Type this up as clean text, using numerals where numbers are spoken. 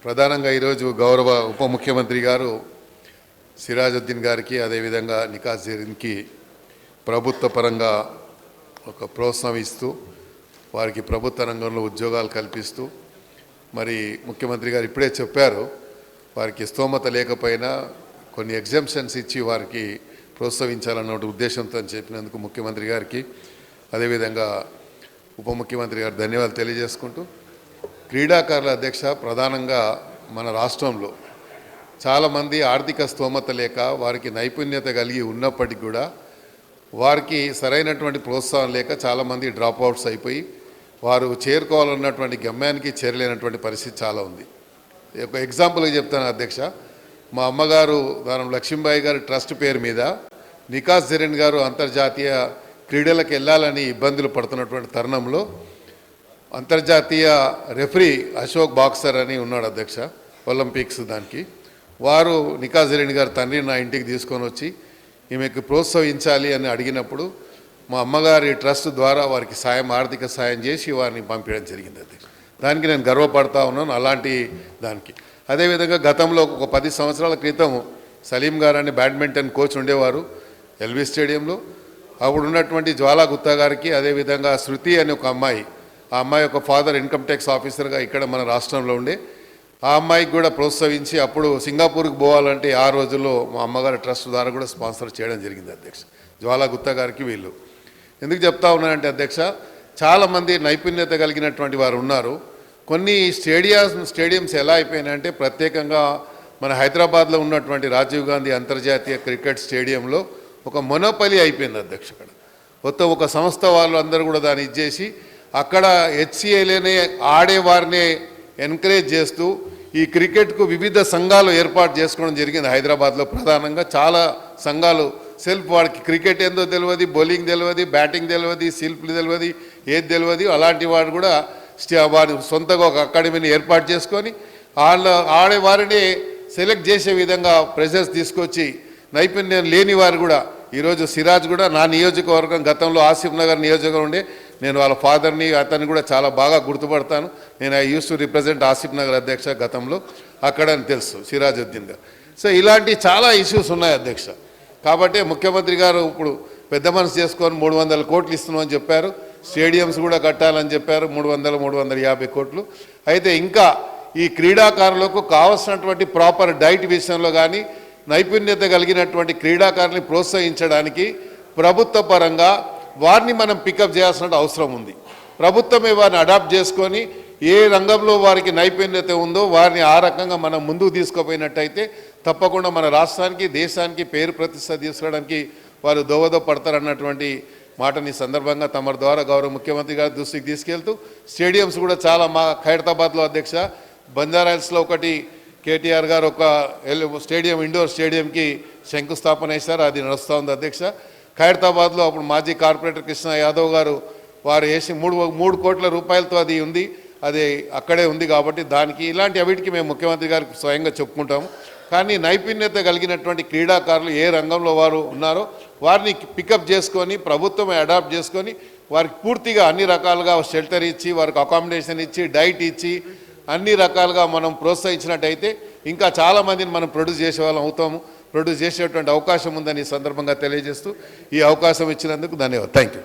ప్రధానంగా ఈరోజు గౌరవ ఉప ముఖ్యమంత్రి గారు సిరాజుద్దీన్ గారికి అదేవిధంగా నికాస్ జరీన్కి ప్రభుత్వ పరంగా ఒక ప్రోత్సాహం ఇస్తూ వారికి ప్రభుత్వ రంగంలో ఉద్యోగాలు కల్పిస్తూ మరి ముఖ్యమంత్రి గారు ఇప్పుడే చెప్పారు వారికి స్తోమత లేకపోయినా కొన్ని ఎగ్జామ్షన్స్ ఇచ్చి వారికి ప్రోత్సహించాలన్న ఉద్దేశంతో చెప్పినందుకు ముఖ్యమంత్రి గారికి అదేవిధంగా ఉప ముఖ్యమంత్రి గారు ధన్యవాదాలు తెలియజేసుకుంటూ క్రీడాకారుల అధ్యక్ష ప్రధానంగా మన రాష్ట్రంలో చాలామంది ఆర్థిక స్తోమత లేక వారికి నైపుణ్యత కలిగి ఉన్నప్పటికీ కూడా వారికి సరైనటువంటి ప్రోత్సాహం లేక చాలామంది డ్రాప్ అవుట్స్ అయిపోయి వారు చేరుకోవాలన్నటువంటి గమ్యానికి చేరలేనటువంటి పరిస్థితి చాలా ఉంది. ఒక ఎగ్జాంపుల్గా చెప్తాను అధ్యక్ష, మా అమ్మగారు దానం లక్ష్మీబాయి గారి ట్రస్ట్ పేరు మీద నికాస్ జరీన్ గారు అంతర్జాతీయ క్రీడలకు వెళ్ళాలని ఇబ్బందులు పడుతున్నటువంటి తరుణంలో అంతర్జాతీయ రెఫరీ అశోక్ బాక్సర్ అని ఉన్నాడు అధ్యక్ష, ఒలింపిక్స్ దానికి. వారు నికాస్ జరీన్ గారి తండ్రిని నా ఇంటికి తీసుకొని వచ్చి ఈమెకు ప్రోత్సహించాలి అని అడిగినప్పుడు మా అమ్మగారి ట్రస్ట్ ద్వారా వారికి ఆర్థిక సాయం చేసి వారిని పంపించడం జరిగింది అధ్యక్ష. దానికి నేను గర్వపడతా ఉన్నాను. అలాంటి దానికి అదేవిధంగా గతంలో ఒక 10 సంవత్సరాల క్రితం సలీం గారు అని బ్యాడ్మింటన్ కోచ్ ఉండేవారు ఎల్బీ స్టేడియంలో. అప్పుడు ఉన్నటువంటి జ్వాలా గుత్తా గారికి అదేవిధంగా శృతి అని ఒక అమ్మాయి, ఆ అమ్మాయి యొక్క ఫాదర్ ఇన్కమ్ ట్యాక్స్ ఆఫీసర్గా ఇక్కడ మన రాష్ట్రంలో ఉండే, ఆ అమ్మాయికి కూడా ప్రోత్సహించి అప్పుడు సింగపూర్కి పోవాలంటే ఆ రోజుల్లో మా అమ్మగారి ట్రస్ట్ ద్వారా కూడా స్పాన్సర్ చేయడం జరిగింది అధ్యక్ష. జ్వాలా గుత్తా గారికి వీళ్ళు ఎందుకు చెప్తా ఉన్నానంటే అధ్యక్ష, చాలామంది నైపుణ్యత కలిగినటువంటి వారు ఉన్నారు. కొన్ని స్టేడియంస్ ఎలా అయిపోయినాయంటే ప్రత్యేకంగా మన హైదరాబాద్లో ఉన్నటువంటి రాజీవ్ గాంధీ అంతర్జాతీయ క్రికెట్ స్టేడియంలో ఒక మొనోపలి అయిపోయింది అధ్యక్ష. అక్కడ మొత్తం ఒక సంస్థ వాళ్ళు అందరూ కూడా దాన్ని ఇచ్చేసి అక్కడ హెచ్సిఏలోనే ఆడేవారినే ఎంకరేజ్ చేస్తూ ఈ క్రికెట్కు వివిధ సంఘాలు ఏర్పాటు చేసుకోవడం జరిగింది హైదరాబాద్లో. ప్రధానంగా చాలా సంఘాలు సెల్ఫ్ వాడికి క్రికెట్ ఏందో తెలియదు, బౌలింగ్ తెలియదు, బ్యాటింగ్ తెలియదు, శిల్పులు తెలియదు, ఏది తెలియదు, అలాంటి వాడు కూడా వారి సొంతగా ఒక అకాడమీని ఏర్పాటు చేసుకొని ఆడేవారిని సెలెక్ట్ చేసే విధంగా ప్రెజర్స్ తీసుకొచ్చి నైపుణ్యం లేని వారు కూడా ఈరోజు సిరాజ్ కూడా నా నియోజకవర్గం గతంలో ఆసిఫ్ నగర్ నియోజకవర్గం ఉండే, నేను వాళ్ళ ఫాదర్ని అతన్ని కూడా చాలా బాగా గుర్తుపడతాను. నేను I use to represent Asif Nagar అధ్యక్ష గతంలో అక్కడ అని తెలుసు సిరాజుద్దీన్ గారు. సో ఇలాంటి చాలా ఇష్యూస్ ఉన్నాయి అధ్యక్ష. కాబట్టి ముఖ్యమంత్రి గారు ఇప్పుడు పెద్ద మనసు చేసుకొని 300 కోట్లు ఇస్తున్నామని చెప్పారు. స్టేడియంస్ కూడా కట్టాలని చెప్పారు, 300-350 కోట్లు. అయితే ఇంకా ఈ క్రీడాకారులకు కావాల్సినటువంటి ప్రాపర్ డైట్ విషయంలో కానీ నైపుణ్యత కలిగినటువంటి క్రీడాకారుల్ని ప్రోత్సహించడానికి ప్రభుత్వ పరంగా వారిని మనం పికప్ చేయాల్సిన అవసరం ఉంది. ప్రభుత్వమే వారిని అడాప్ట్ చేసుకొని ఏ రంగంలో వారికి నైపుణ్యత ఉందో వారిని ఆ రకంగా మనం ముందుకు తీసుకుపోయినట్టయితే తప్పకుండా మన రాష్ట్రానికి దేశానికి పేరు ప్రతిష్ట తీసుకురావడానికి వారు దోహదపడతారన్నటువంటి మాటని సందర్భంగా తమ ద్వారా గౌరవ ముఖ్యమంత్రి గారి దృష్టికి తీసుకెళ్తూ స్టేడియంస్ కూడా చాలా మా ఖైరతాబాద్లో అధ్యక్ష బంజారాహిల్స్లో ఒకటి కేటీఆర్ గారు ఒక స్టేడియం ఇండోర్ స్టేడియంకి శంకుస్థాపన చేశారు, అది నడుస్తూ ఉంది అధ్యక్ష. ఖైరతాబాద్లో అప్పుడు మాజీ కార్పొరేటర్ కృష్ణ యాదవ్ గారు వారు వేసి 3 కోట్ల రూపాయలతో అది ఉంది, అది అక్కడే ఉంది. కాబట్టి దానికి ఇలాంటి అవిటికి మేము ముఖ్యమంత్రి గారికి స్వయంగా చెప్పుకుంటాము. కానీ నైపుణ్యత కలిగినటువంటి క్రీడాకారులు ఏ రంగంలో వారు ఉన్నారో వారిని పికప్ చేసుకొని ప్రభుత్వమే అడాప్ట్ చేసుకొని వారికి పూర్తిగా అన్ని రకాలుగా షెల్టర్ ఇచ్చి వారికి అకామిడేషన్ ఇచ్చి డైట్ ఇచ్చి అన్ని రకాలుగా మనం ప్రోత్సహించినట్టయితే ఇంకా చాలామందిని మనం ప్రొడ్యూస్ చేసే వాళ్ళం అవుతాము. ప్రొడ్యూస్ చేసేటువంటి అవకాశం ఉందని ఈ సందర్భంగా తెలియజేస్తూ ఈ అవకాశం ఇచ్చినందుకు ధన్యవాదాలు. Thank you.